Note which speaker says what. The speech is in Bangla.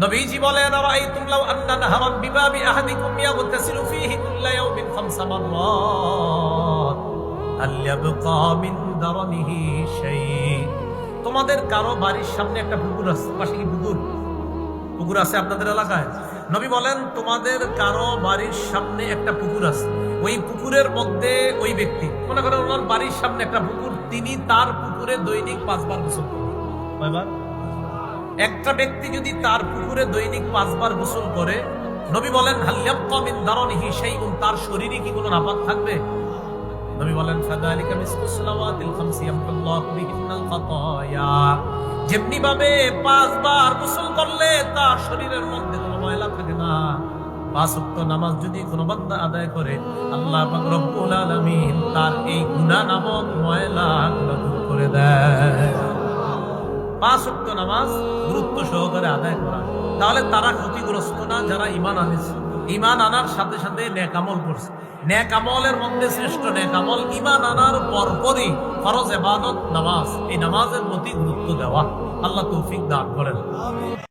Speaker 1: নবীজি বলেন, আরাআইতুম লাউ আন্না নাহরান বিবাবি আহাদিকুম ইয়াগতাসিলু ফীহি কুল্লা ইয়াওমিন 5 মাররাত হাল ইয়াবকা মিন দারনিহি শাই। তোমাদের কারো বাড়ির সামনে একটা পুকুর আছে, পাশে কি পুকুর আছে আপনাদের এলাকায়? নবী বলেন, তোমাদের কারো বাড়ির সামনে একটা পুকুর আছে, ওই পুকুরের মধ্যে ওই ব্যক্তি, মনে করেন ওনার বাড়ির সামনে একটা পুকুর, তিনি তার পুকুরে দৈনিক 5 বার গোসল করেন। কয়বার? একটা ব্যক্তি যদি তার পুকুরে দৈনিক 5 বার গোসল করে, নবী বলেন হাল ইয়াবকা মিন দারনিহি শাইউন, তার শরীরে কি কোনো নাপাক থাকবে? নবী বলেন ফাযালিকা মিসলু সালাওয়াতিল খামসি ইয়ামহুল্লাহু বিহিন্নাল খাতায়া। যেমনি ভাবে 5 বার গোসল করলে তার শরীরের মধ্যে কোনো ময়লা থাকে না, 5 ওয়াক্ত নামাজ যদি কোনো বান্দা আদায় করে, আল্লাহ পাক রব্বুল আলামিন তার এই গুনাহ নামক ময়লাগুলো দূর করে দেয়। 5 ওয়াক্ত নামাজ গুরুত্ব সহকারে আদায় করা। তাহলে তারা ক্ষতিগ্রস্ত না যারা ঈমান আনেছে। ঈমান আনার সাথে সাথে নেক আমল করছে। নেক আমলের মধ্যে শ্রেষ্ঠ নেক আমল ঈমান আনার পরপরই ফরজ ইবাদত নামাজ। এই নামাজের প্রতি গুরুত্ব দেওয়া। আল্লাহ তৌফিক দান করেন।